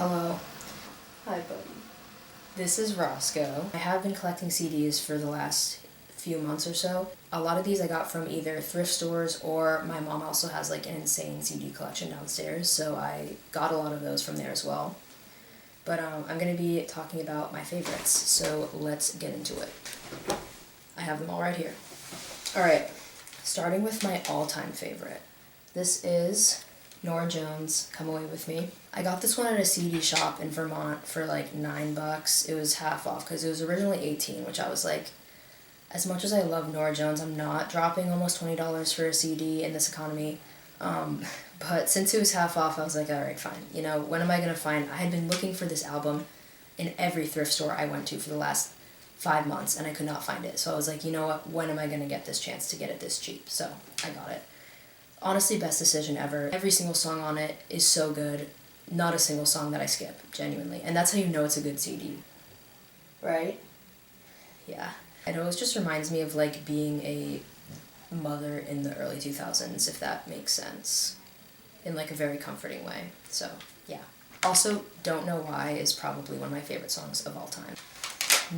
Hello. Hi, buddy. This is Roscoe. I have been collecting CDs for the last few months or so. A lot of these I got from either thrift stores or my mom also has like an insane CD collection downstairs, so I got a lot of those from there as well. But I'm going to be talking about my favorites, so let's get into it. I have them all right here. Alright, starting with my all-time favorite. This is Norah Jones, Come Away With Me. I got this one at a CD shop in Vermont for like $9. It was half off because it was originally $18, which I was like, as much as I love Norah Jones, I'm not dropping almost $20 for a CD in this economy. But since it was half off, I was like, alright, fine. You know, when am I going to find... I had been looking for this album in every thrift store I went to for the last 5 months, and I could not find it. So I was like, you know what, when am I going to get this chance to get it this cheap? So I got it. Honestly, best decision ever. Every single song on it is so good. Not a single song that I skip, genuinely. And that's how you know it's a good CD. Right? Yeah. It always just reminds me of like being a mother in the early 2000s, if that makes sense. In like a very comforting way. So, yeah. Also, Don't Know Why is probably one of my favorite songs of all time.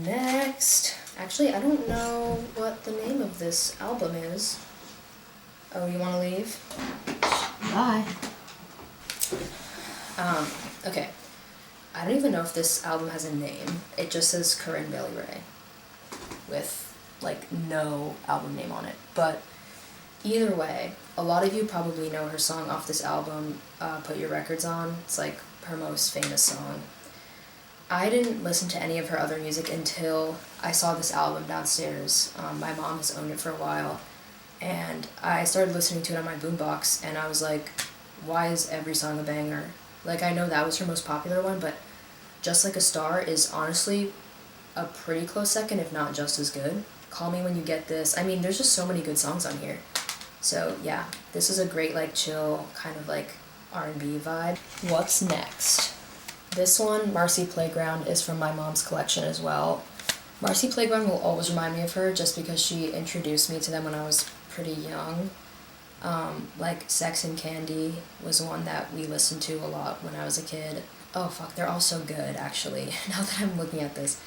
Next. Actually, I don't know what the name of this album is. Oh, you want to leave? Bye. Okay. I don't even know if this album has a name. It just says Corinne Bailey Rae with like no album name on it. But either way, a lot of you probably know her song off this album, Put Your Records On. It's like her most famous song. I didn't listen to any of her other music until I saw this album downstairs. My mom has owned it for a while. And I started listening to it on my boombox, and I was like, why is every song a banger? Like, I know that was her most popular one, but Just Like a Star is honestly a pretty close second, if not just as good. Call Me When You Get This. I mean, there's just so many good songs on here. So, yeah, this is a great, like, chill, kind of, like, R&B vibe. What's next? This one, Marcy Playground, is from my mom's collection as well. Marcy Playground will always remind me of her just because she introduced me to them when I was pretty young. Like Sex and Candy was one that we listened to a lot when I was a kid. Oh fuck, they're all so good actually, now that I'm looking at this.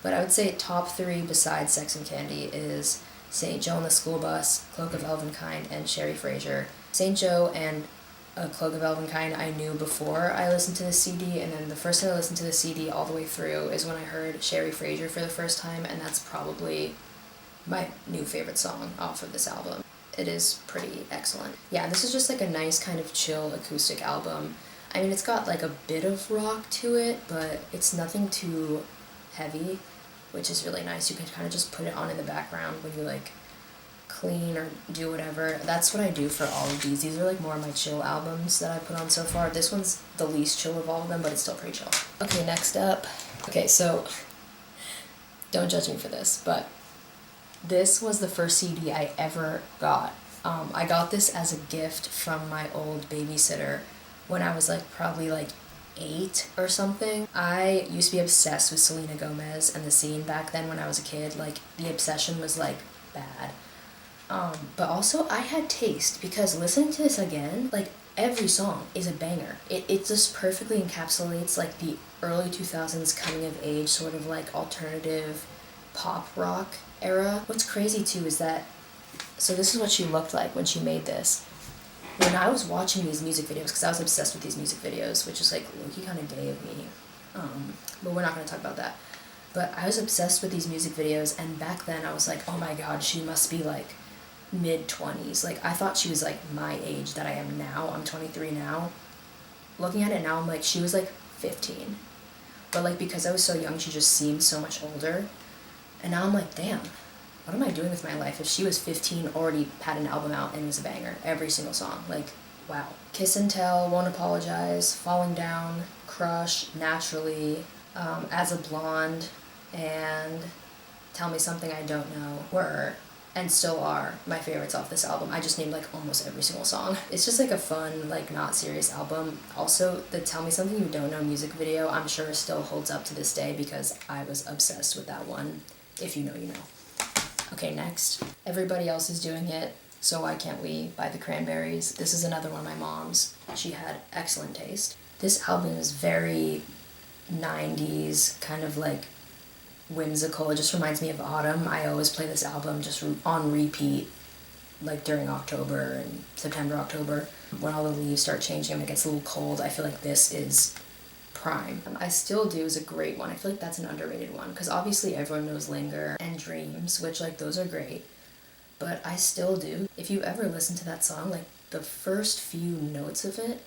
But I would say top 3 besides Sex and Candy is St. Joe and the School Bus, Cloak of Elvenkind, and Sherry Fraser. St. Joe and Cloak of Elvenkind I knew before I listened to the CD, and then the first time I listened to the CD all the way through is when I heard Sherry Fraser for the first time, and that's probably my new favorite song off of this album. It is pretty excellent. Yeah, this is just like a nice kind of chill acoustic album. I mean, it's got like a bit of rock to it, but it's nothing too heavy, which is really nice. You can kind of just put it on in the background when you like clean or do whatever. That's what I do for all of these. These are like more of my chill albums that I put on so far. This one's the least chill of all of them, but it's still pretty chill. Okay, next up. Okay, so don't judge me for this, but this was the first CD I ever got. I got this as a gift from my old babysitter when I was like probably like 8 or something. I used to be obsessed with Selena Gomez and the scene back then when I was a kid. Like, the obsession was like bad. But also I had taste, because listening to this again, like every song is a banger. It just perfectly encapsulates like the early 2000s coming of age sort of like alternative pop rock era. What's crazy too is that, so this is what she looked like when she made this. When I was watching these music videos, because I was obsessed with these music videos, which is like low-key kind of gay of me, but we're not going to talk about that. But I was obsessed with these music videos, and back then I was like, oh my god, she must be like mid-20s. Like, I thought she was like my age that I am now. I'm 23 now. Looking at it now, I'm like, she was like 15. But like, because I was so young, she just seemed so much older. And now I'm like, damn, what am I doing with my life? If she was 15, already had an album out and was a banger, every single song, like, wow. Kiss and Tell, Won't Apologize, Falling Down, Crush, Naturally, As a Blonde, and Tell Me Something I Don't Know were, and still are, my favorites off this album. I just named like almost every single song. It's just like a fun, like not serious album. Also, the Tell Me Something You Don't Know music video, I'm sure still holds up to this day because I was obsessed with that one. If you know, you know. Okay, next. Everybody else is doing it, so why can't we? By the Cranberries. This is another one of my mom's. She had excellent taste. This album is very 90s, kind of like whimsical. It just reminds me of autumn. I always play this album just on repeat, like during October and September, October. When all the leaves start changing and it gets a little cold, I feel like this is prime. I Still Do is a great one. I feel like that's an underrated one because obviously everyone knows Linger and Dreams, which like those are great. But I Still Do, if you ever listen to that song, like the first few notes of it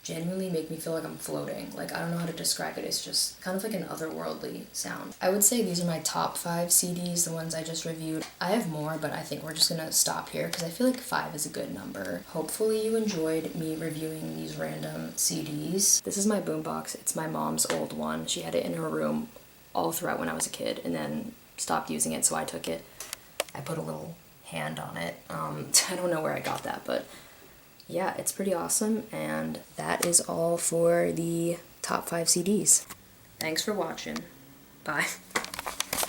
genuinely make me feel like I'm floating. Like, I don't know how to describe it. It's just kind of like an otherworldly sound. I would say these are my top 5 CDs, the ones I just reviewed. I have more, but I think we're just gonna stop here because I feel like 5 is a good number. Hopefully you enjoyed me reviewing these random CDs. This is my boombox. It's my mom's old one. She had it in her room all throughout when I was a kid and then stopped using it, so I took it. I put a little hand on it. I don't know where I got that, but yeah, it's pretty awesome, and that is all for the top 5 CDs. Thanks for watching. Bye.